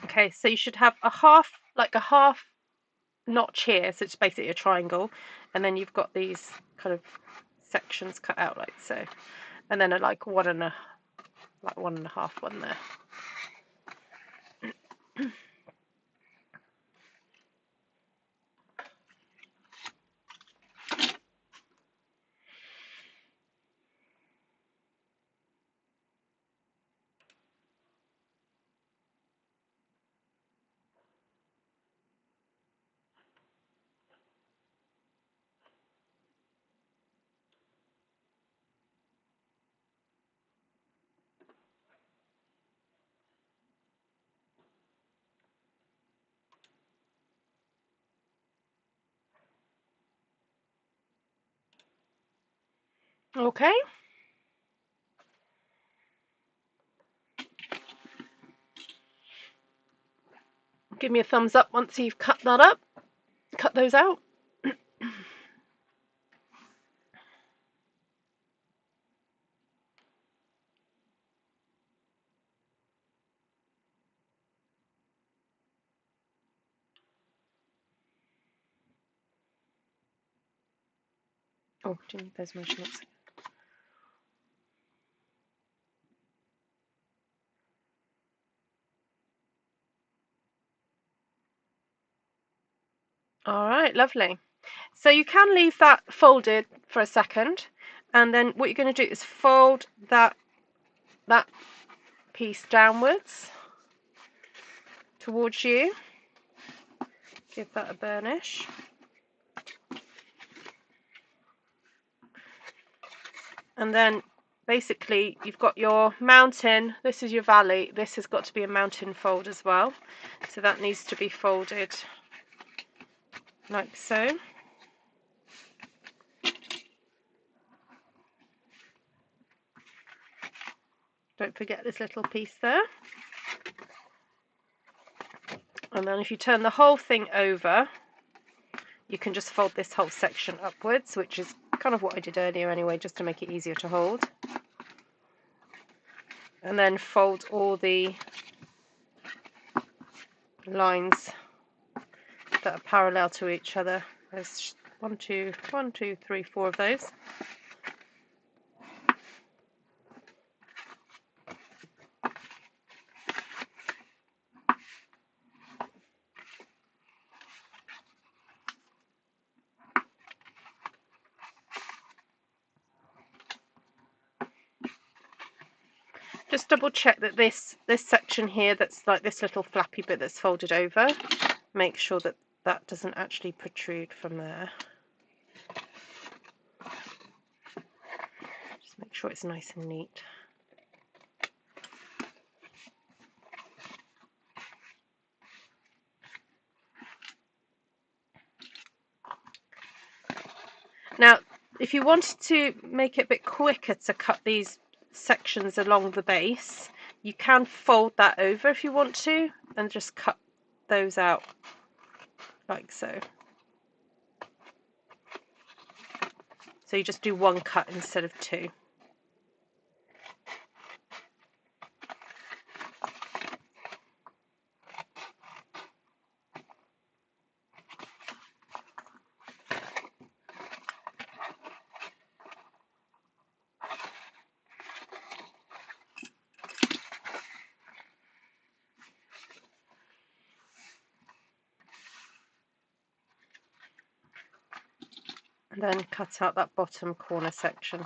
Okay, so you should have a half notch here, so it's basically a triangle, and then you've got these kind of sections cut out like so, and then a like one and a half one there. Okay. Give me a thumbs up once you've cut that up. Cut those out. Oh, do you need those measurements? All right, lovely. So you can leave that folded for a second, and then what you're going to do is fold that piece downwards towards you. Give that a burnish. And then basically you've got your mountain, this is your valley, this has got to be a mountain fold as well. So that needs to be folded like so. Don't forget this little piece there. And then if you turn the whole thing over, you can just fold this whole section upwards, which is kind of what I did earlier anyway, just to make it easier to hold. And then fold all the lines that are parallel to each other. There's 1, 2, 3, 4 of those. Just double check that this section here, that's like this little flappy bit that's folded over, make sure that that doesn't actually protrude from there. Just make sure it's nice and neat. Now, if you wanted to make it a bit quicker to cut these sections along the base, you can fold that over if you want to, and just cut those out like so. So you just do one cut instead of two. And then cut out that bottom corner section.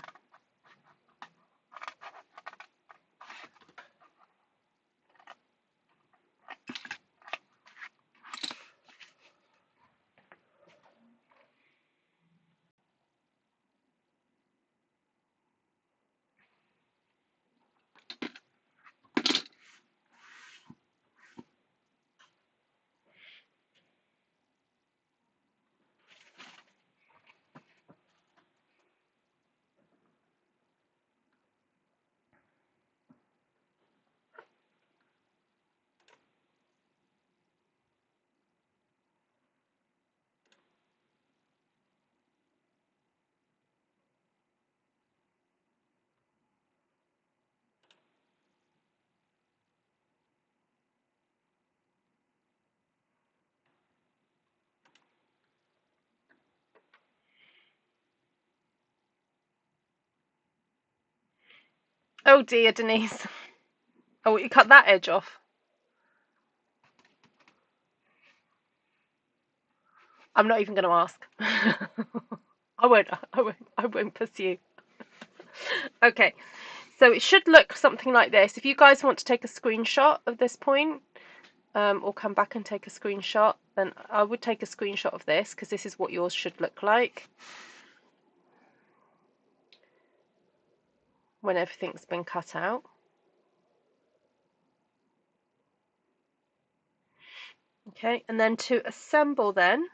Oh dear, Denise. Oh, you cut that edge off. I'm not even going to ask. I won't pursue. Okay, so it should look something like this. If you guys want to take a screenshot of this point, or come back and take a screenshot, then I would take a screenshot of this, because this is what yours should look like when everything's been cut out. Okay, and then to assemble, then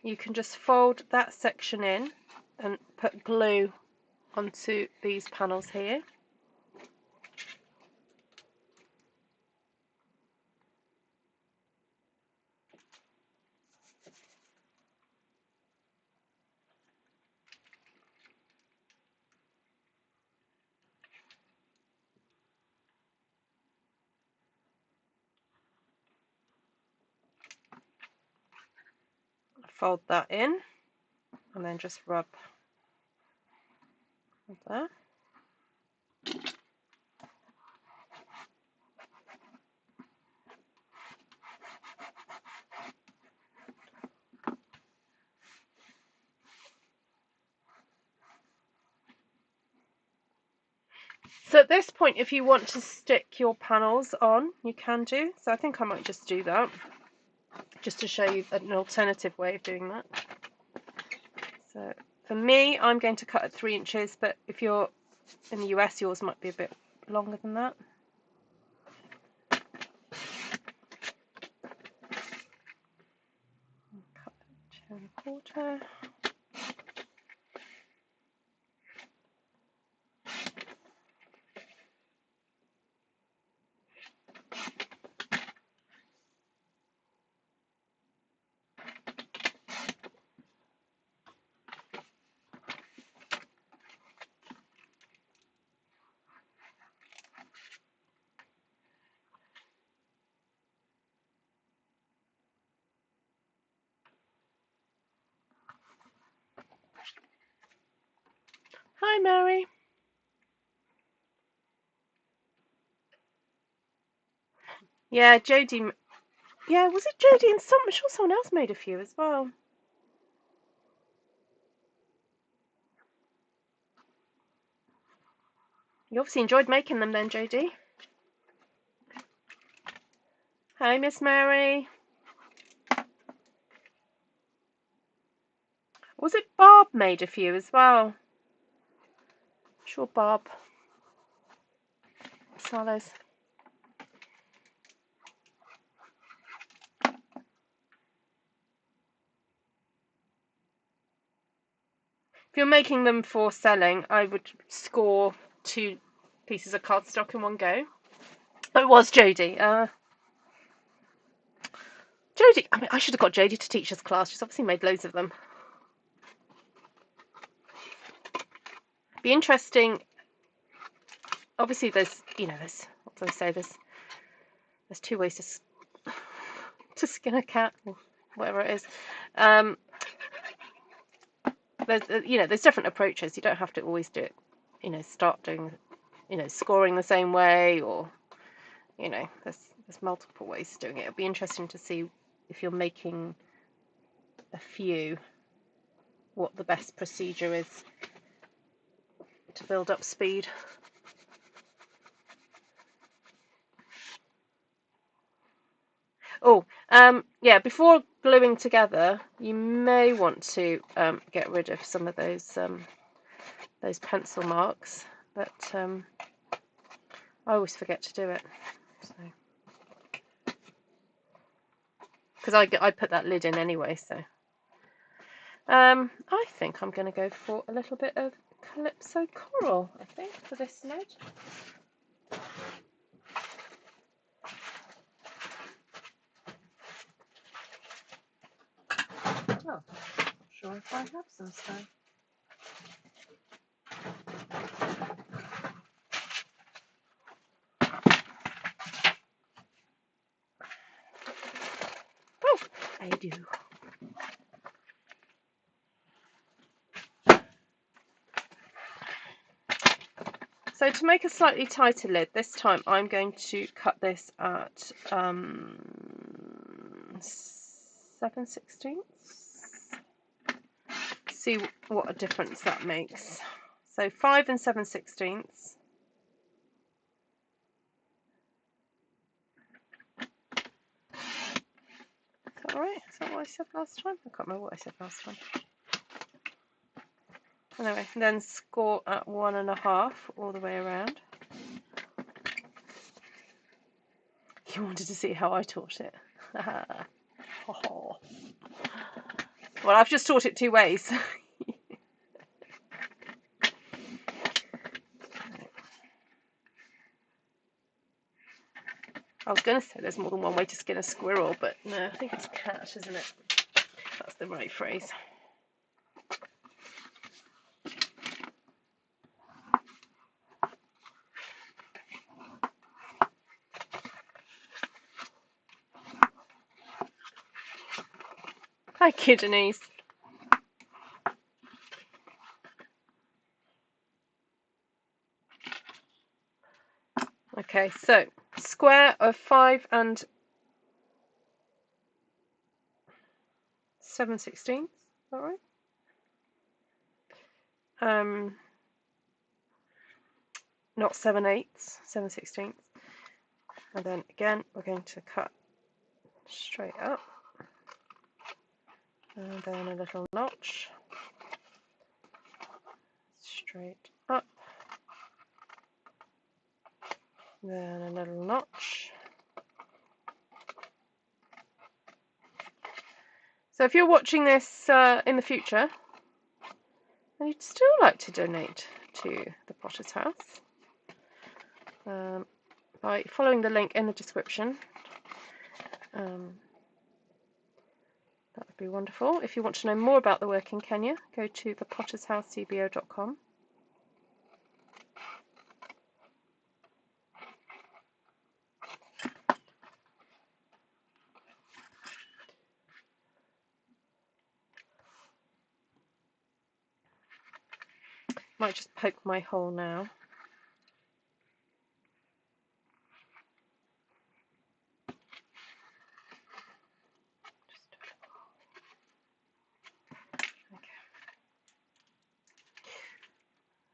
you can just fold that section in and put glue onto these panels here. Fold that in and then just rub there. So at this point, if you want to stick your panels on, you can do. So I think I might just do that, just to show you an alternative way of doing that. So for me, I'm going to cut at 3 inches, but if you're in the US, yours might be a bit longer than that. Cut 2¼ inches. Hi, Mary. Yeah, Jodie. Yeah, was it Jodie and I'm sure someone else made a few as well. You obviously enjoyed making them then, Jodie. Hi, Miss Mary. Was it Barb made a few as well? I'm sure Barb. Salas. If you're making them for selling, I would score 2 pieces of cardstock in one go. It was Jodie. Jodie, I mean, I should have got Jodie to teach us class. She's obviously made loads of them. Be interesting. Obviously, there's, what do I say? There's 2 ways to skin a cat, or whatever it is. There's different approaches. You don't have to always do it. Start doing, scoring the same way, or there's multiple ways of doing it. It'll be interesting to see if you're making a few, what the best procedure is to build up speed. Oh, yeah, before gluing together, you may want to get rid of some of those pencil marks, but I always forget to do it. Because I put that lid in anyway, so I think I'm going to go for a little bit of Calypso Coral, I think, for this lid. Oh, not sure if I have some stone. Oh, I do. So So to make a slightly tighter lid, this time I'm going to cut this at 7/16. See what a difference that makes. So 5 and 7/16. Is that right? Is that what I said last time? I can't remember what I said last time. Anyway, then score at 1.5 all the way around. You wanted to see how I taught it. Oh. Well, I've just taught it 2 ways. I was going to say there's more than one way to skin a squirrel, but no, I think it's cat, isn't it? That's the right phrase. Hi, kidneys. Okay, so square of 5 and 7/16. Is that right? Not 7/8, 7/16. And then again, we're going to cut straight up, and then a little notch, straight up, then a little notch. So if you're watching this in the future and you'd still like to donate to the Potter's House, by following the link in the description, that would be wonderful. If you want to know more about the work in Kenya, go to thepottershousecbo.com. Might just poke my hole now.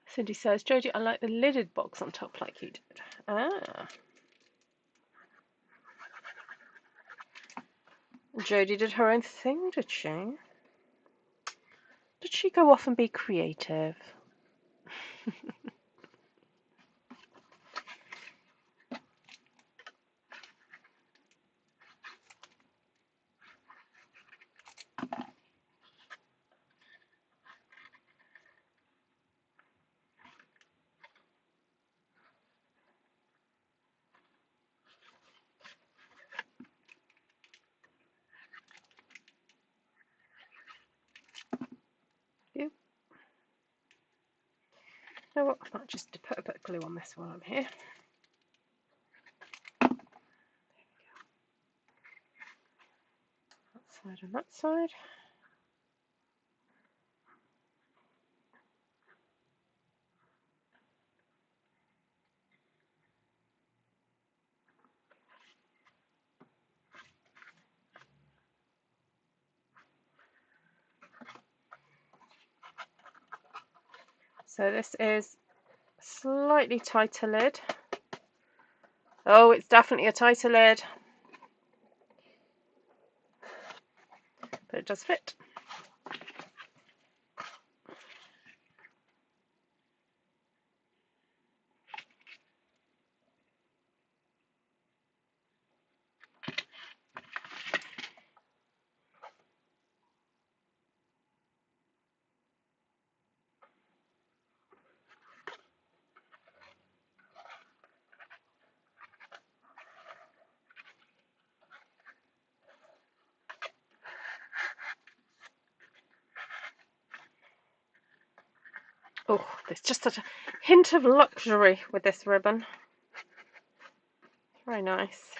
Cindy says, Jodie, I like the lidded box on top like you did. Ah. Jodie did her own thing, did she? Did she go off and be creative? You know what? I might just put a bit of glue on this while I'm here. That side and that side. So this is a slightly tighter lid. Oh, it's definitely a tighter lid. But it does fit. Oh, there's just such a hint of luxury with this ribbon. Very nice.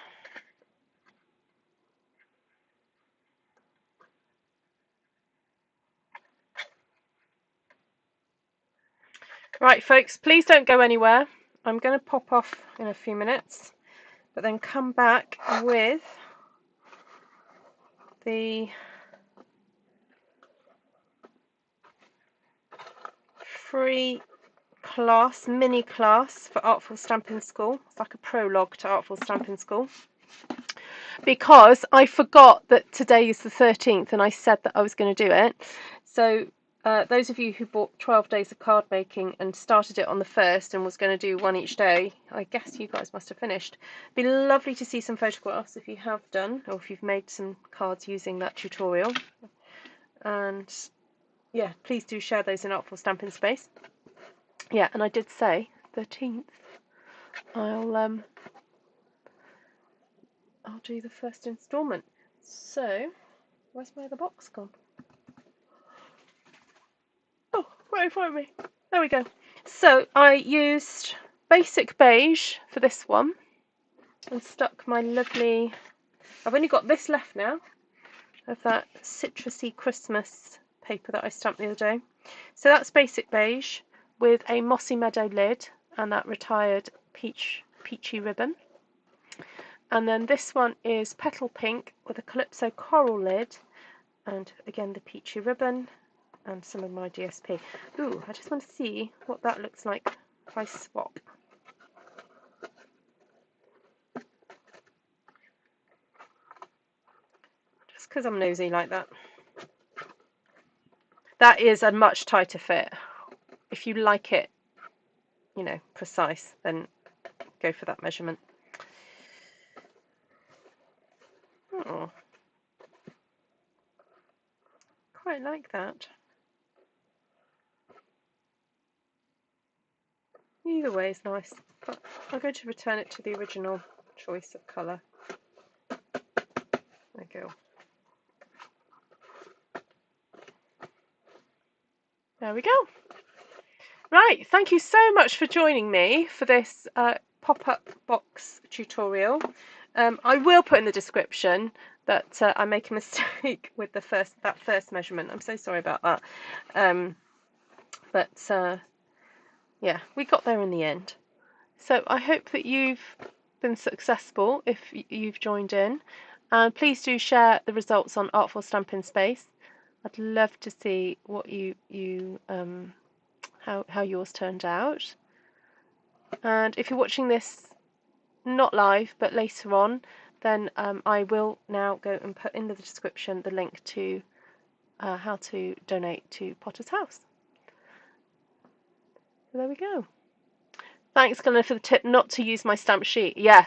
Right, folks, please don't go anywhere. I'm going to pop off in a few minutes, but then come back with the free class, mini class for Artful Stampin School. It's like a prologue to Artful Stampin School. Because I forgot that today is the 13th and I said that I was going to do it. So those of you who bought 12 days of card making and started it on the 1st and was going to do one each day, I guess you guys must have finished. It'd be lovely to see some photographs if you have done, or if you've made some cards using that tutorial. And yeah, please do share those in Artful Stampin Space. Yeah, and I did say 13th. I'll do the first instalment. So, where's my other box gone? Oh, right in front of me. There we go. So, I used basic beige for this one and stuck my lovely... I've only got this left now of that citrusy Christmas paper that I stamped the other day. So that's basic beige with a mossy meadow lid and that retired peachy ribbon. And then this one is petal pink with a calypso coral lid and again the peachy ribbon and some of my DSP. Ooh, I just want to see what that looks like if I swap. Just because I'm nosy like that. That is a much tighter fit. If you like it, you know, precise, then go for that measurement. Oh, quite like that. Either way is nice, but I'm going to return it to the original choice of colour. There we go. There we go. Right, thank you so much for joining me for this pop-up box tutorial. I will put in the description that I make a mistake with that first measurement. I'm so sorry about that. Yeah, we got there in the end. So I hope that you've been successful if you've joined in. And please do share the results on Artful Stampin Space. I'd love to see what how yours turned out. And if you're watching this not live but later on, then I will now go and put in the description the link to how to donate to Potter's House. So there we go. Thanks, Glenn, for the tip not to use my stamp sheet. Yeah,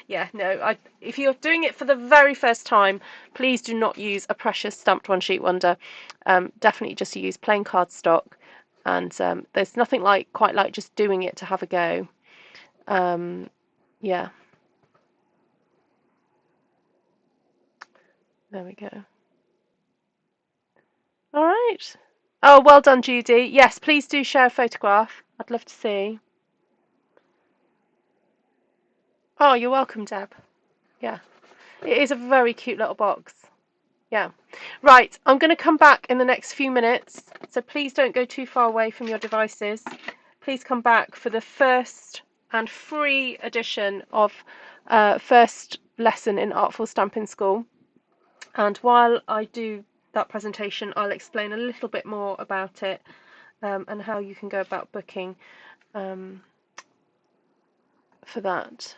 yeah. No, if you're doing it for the very first time, please do not use a precious stamped one sheet wonder. Definitely just use plain cardstock, and there's nothing quite like just doing it to have a go. Yeah. There we go. All right. Oh, well done, Judy. Yes, please do share a photograph. I'd love to see. Oh, you're welcome, Deb. Yeah. It is a very cute little box. Yeah. Right, I'm going to come back in the next few minutes, so please don't go too far away from your devices. Please come back for the first and free edition of first lesson in Artful Stampin School. And while I do that presentation, I'll explain a little bit more about it and how you can go about booking for that.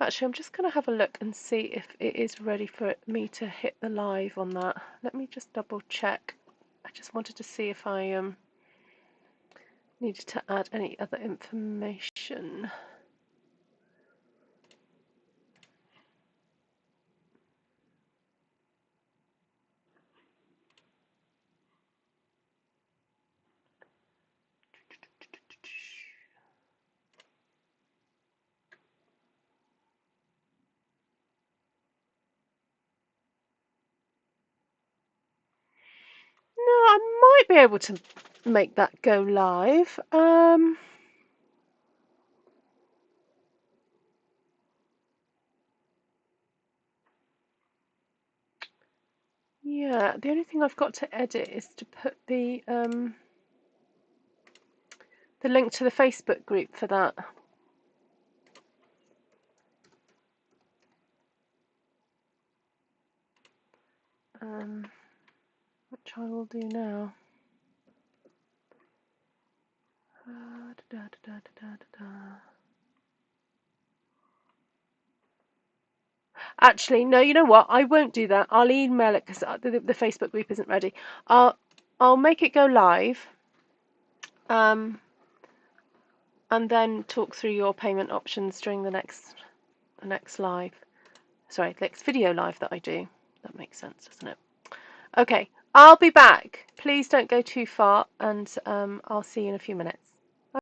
Actually, I'm just going to have a look and see if it is ready for me to hit the live on that. Let me just double check. I just wanted to see if I needed to add any other information. No, I might be able to make that go live. Yeah, the only thing I've got to edit is to put the the link to the Facebook group for that. Which I will do now. Actually, no, you know what? I won't do that. I'll email it because the Facebook group isn't ready. I'll make it go live, and then talk through your payment options during the next live. Sorry, next video live that I do. That makes sense, doesn't it? Okay, I'll be back. Please don't go too far, and I'll see you in a few minutes.